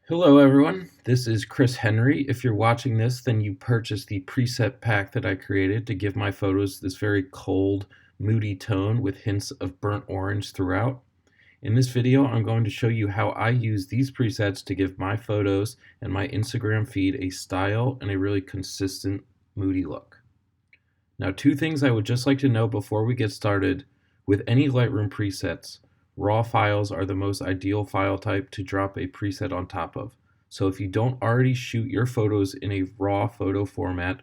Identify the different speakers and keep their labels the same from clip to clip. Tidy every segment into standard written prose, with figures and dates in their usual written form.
Speaker 1: Hello everyone, this is Chris Henry. If you're watching this, then you purchased the preset pack that I created to give my photos this very cold, moody tone with hints of burnt orange throughout. In this video, I'm going to show you how I use these presets to give my photos and my Instagram feed a style and a really consistent, moody look. Now, two things I would just like to know before we get started. With any Lightroom presets, raw files are the most ideal file type to drop a preset on top of. So if you don't already shoot your photos in a raw photo format,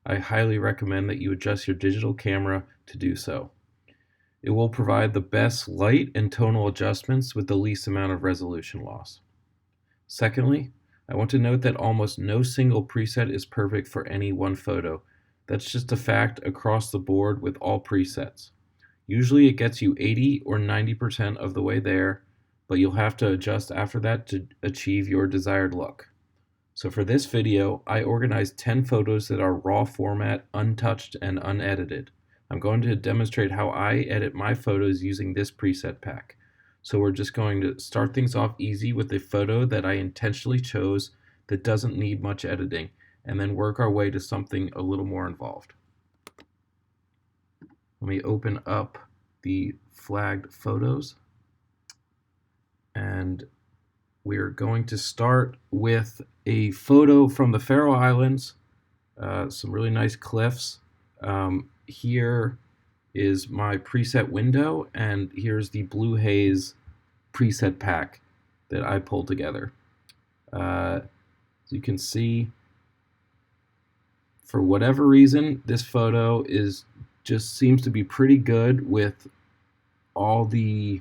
Speaker 1: I highly recommend that you adjust your digital camera to do so. It will provide the best light and tonal adjustments with the least amount of resolution loss. Secondly, I want to note that almost no single preset is perfect for any one photo. That's just a fact across the board with all presets. Usually it gets you 80 or 90% of the way there, but you'll have to adjust after that to achieve your desired look. So for this video, I organized 10 photos that are raw format, untouched, and unedited. I'm going to demonstrate how I edit my photos using this preset pack. So we're just going to start things off easy with a photo that I intentionally chose that doesn't need much editing, and then work our way to something a little more involved. Let me open up the flagged photos, and we're going to start with a photo from the Faroe Islands, some really nice cliffs. Here is my preset window, and here's the Blue Haze preset pack that I pulled together. As you can see, for whatever reason, this photo just seems to be pretty good with all the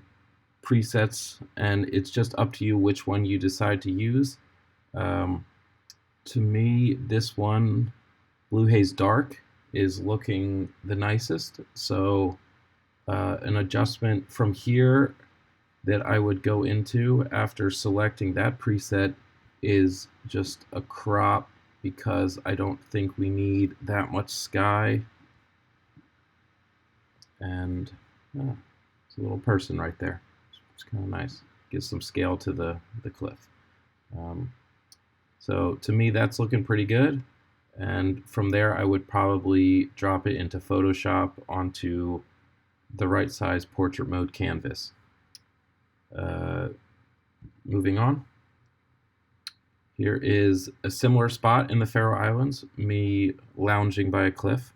Speaker 1: presets, and it's just up to you which one you decide to use. To me, this one, Blue Haze Dark, is looking the nicest. So an adjustment from here that I would go into after selecting that preset is just a crop, because I don't think we need that much sky. And it's a little person right there. It's kind of nice. Gives some scale to the cliff. So to me, that's looking pretty good. And from there, I would probably drop it into Photoshop onto the right size portrait mode canvas. Moving on. Here is a similar spot in the Faroe Islands, me lounging by a cliff.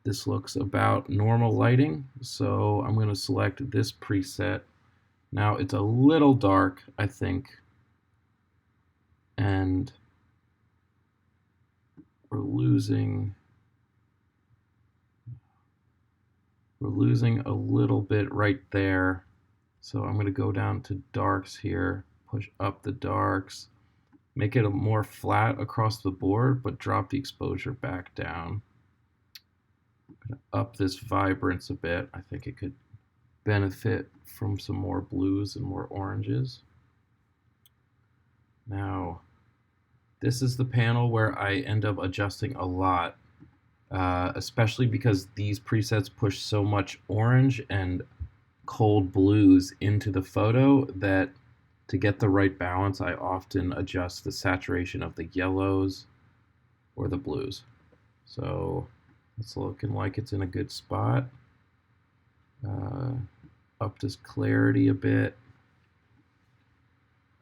Speaker 1: This looks about normal lighting, so I'm going to select this preset. Now it's a little dark, I think, and we're losing a little bit right there. So I'm going to go down to darks here, push up the darks, make it a more flat across the board, but drop the exposure back down. I'm going to up this vibrance a bit. I think it could benefit from some more blues and more oranges. Now, this is the panel where I end up adjusting a lot, especially because these presets push so much orange and cold blues into the photo that to get the right balance, I often adjust the saturation of the yellows or the blues. So it's looking like it's in a good spot. Up this clarity a bit.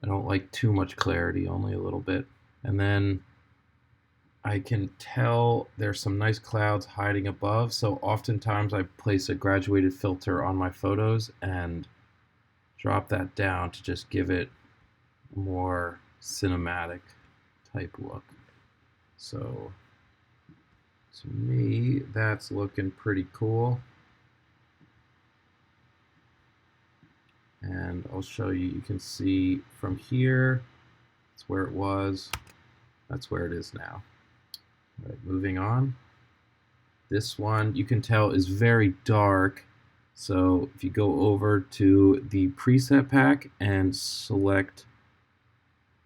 Speaker 1: I don't like too much clarity, only a little bit. And then I can tell there's some nice clouds hiding above, so oftentimes I place a graduated filter on my photos and drop that down to just give it a more cinematic type look. So to me, that's looking pretty cool. And I'll show you, you can see from here, that's where it was, that's where it is now. All right, moving on. This one, you can tell, is very dark. So if you go over to the preset pack and select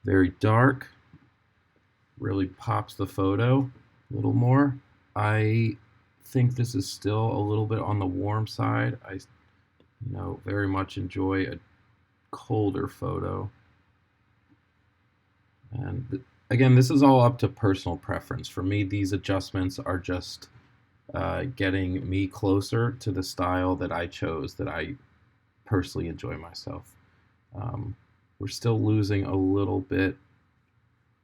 Speaker 1: very dark, really pops the photo a little more. I think this is still a little bit on the warm side. I very much enjoy a colder photo. And again, this is all up to personal preference. For me, these adjustments are just getting me closer to the style that I chose, that I personally enjoy myself. Um, we're still losing a little bit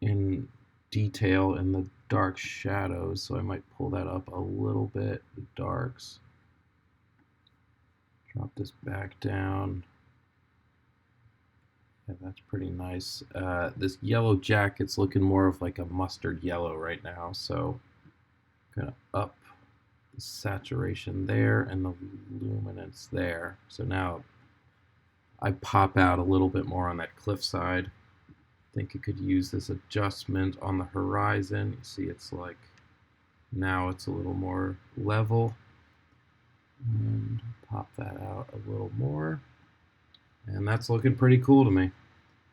Speaker 1: in detail in the dark shadows, so I might pull that up a little bit. The darks. Drop this back down. Yeah, that's pretty nice. This yellow jacket's looking more of like a mustard yellow right now, so I'm gonna up the saturation there and the luminance there. So now I pop out a little bit more on that cliffside. I think it could use this adjustment on the horizon. You see it's like, now it's a little more level. And pop that out a little more. And that's looking pretty cool to me.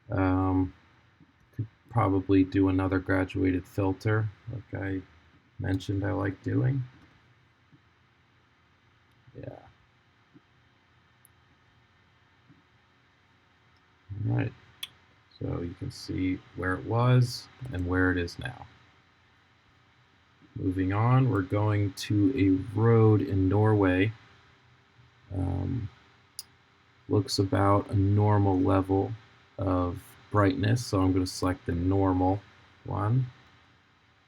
Speaker 1: Could probably do another graduated filter, like I mentioned I like doing. Yeah. All right. So you can see where it was and where it is now. Moving on, we're going to a road in Norway. Looks about a normal level of brightness, so I'm going to select the normal one.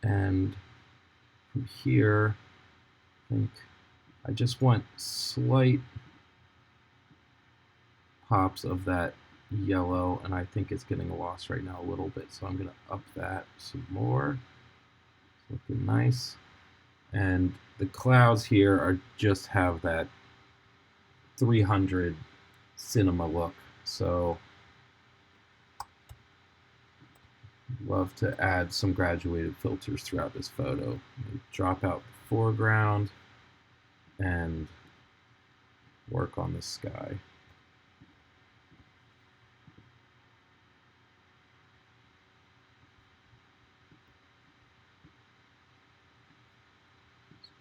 Speaker 1: And from here, I think I just want slight pops of that yellow, and I think it's getting lost right now a little bit, so I'm going to up that some more. It's looking nice. And the clouds here are just have that 300 cinema look, so love to add some graduated filters throughout this photo. Drop out the foreground and work on the sky.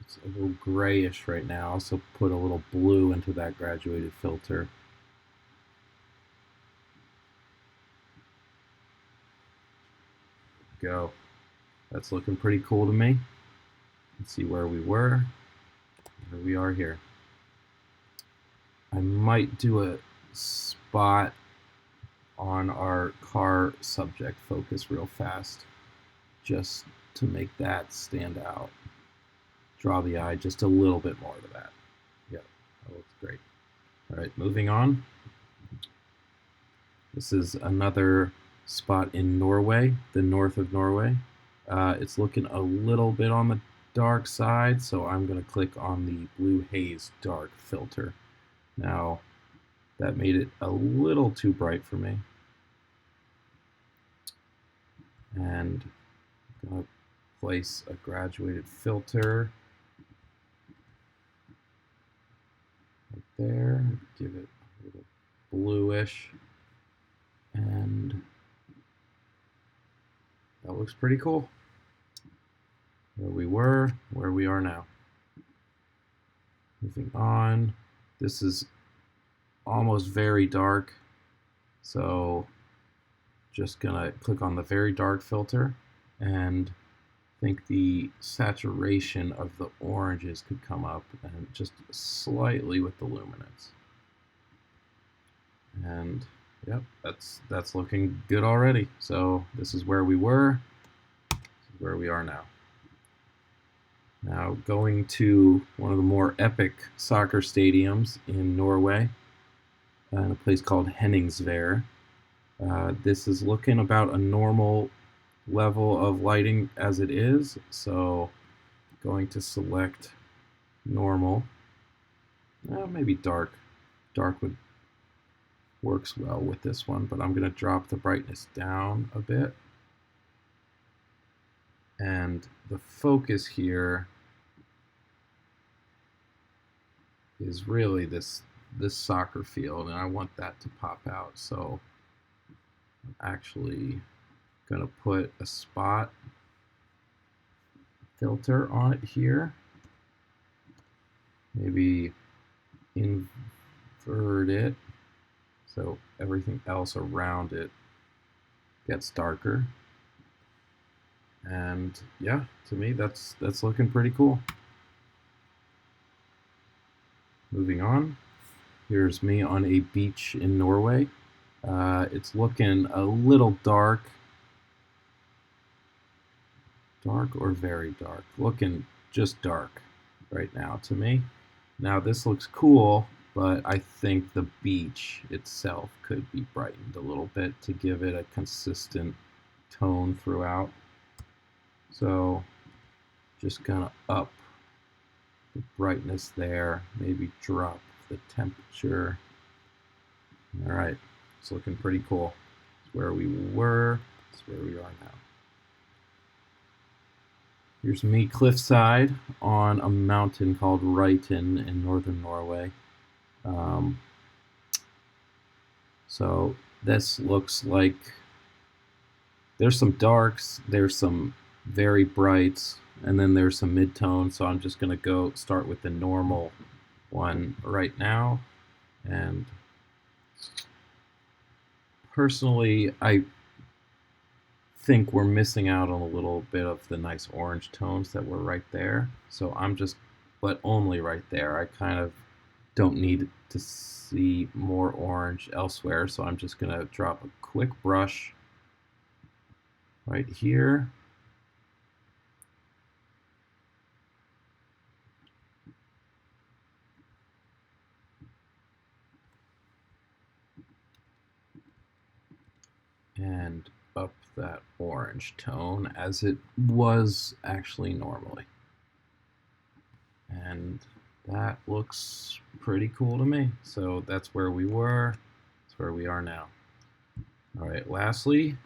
Speaker 1: It's a little grayish right now, so put a little blue into that graduated filter. Go. That's looking pretty cool to me. Let's see where we were. Here we are here. I might do a spot on our car subject focus real fast, just to make that stand out. Draw the eye just a little bit more to that. Yep, that looks great. All right, moving on. This is another spot in Norway, the north of Norway. It's looking a little bit on the dark side, so I'm going to click on the Blue Haze dark filter. Now, that made it a little too bright for me. And I'm going to place a graduated filter right there, give it a little bluish, and that looks pretty cool. Where we were, where we are now. Moving on, this is almost very dark, so just gonna click on the very dark filter, and I think the saturation of the oranges could come up and just slightly with the luminance. And yep, that's looking good already. So this is where we were, this is where we are now. Now going to one of the more epic soccer stadiums in Norway, in a place called Henningsvær. This is looking about a normal level of lighting as it is, so going to select normal. Maybe dark. Dark would works well with this one, but I'm going to drop the brightness down a bit. And the focus here is really this soccer field, and I want that to pop out. So I'm actually going to put a spot filter on it here. Maybe invert it so everything else around it gets darker. And yeah, to me that's looking pretty cool. Moving on, here's me on a beach in Norway. It's looking a little dark or very dark. Looking just dark right now to me. Now this looks cool, but I think the beach itself could be brightened a little bit to give it a consistent tone throughout. So just gonna up the brightness there, maybe drop the temperature. All right, it's looking pretty cool. It's where we were, it's where we are now. Here's me cliffside on a mountain called Ryton in northern Norway. So this looks like there's some darks, there's some very brights, and then there's some mid-tones. So I'm just gonna go start with the normal one right now. And personally, I think we're missing out on a little bit of the nice orange tones that were right there. So I'm just, but only right there. I kind of don't need to see more orange elsewhere. So I'm just gonna drop a quick brush right here. And up that orange tone as it was actually normally. And that looks pretty cool to me. So that's where we were, that's where we are now. All right, lastly,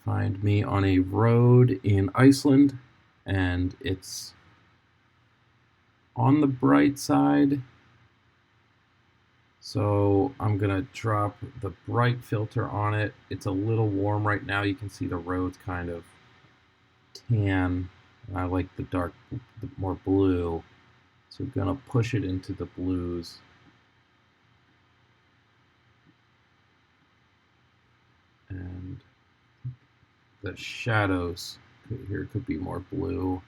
Speaker 1: find me on a road in Iceland, and it's on the bright side. So I'm gonna drop the bright filter on it. It's a little warm right now. You can see the road's kind of tan. I like the dark, the more blue. So I'm gonna push it into the blues. And the shadows here could be more blue.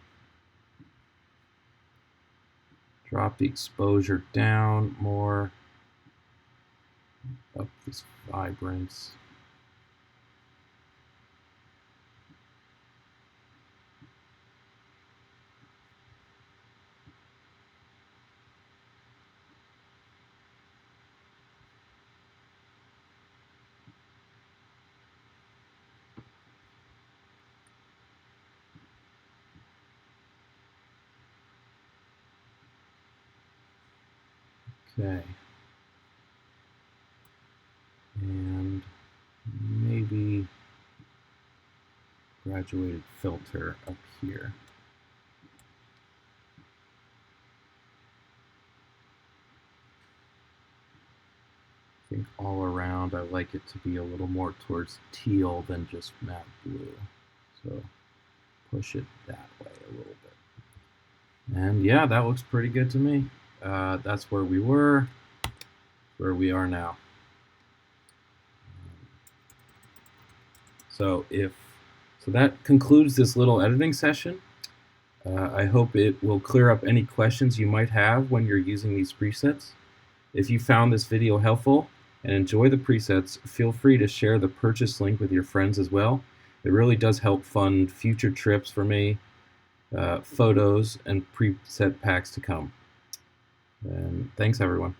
Speaker 1: Drop the exposure down more. Up this vibrance. Okay. And maybe graduated filter up here. I think all around I like it to be a little more towards teal than just matte blue. So push it that way a little bit. And yeah, that looks pretty good to me. That's where we were, where we are now. So that concludes this little editing session. I hope it will clear up any questions you might have when you're using these presets. If you found this video helpful and enjoy the presets, feel free to share the purchase link with your friends as well. It really does help fund future trips for me, photos, and preset packs to come. And thanks, everyone.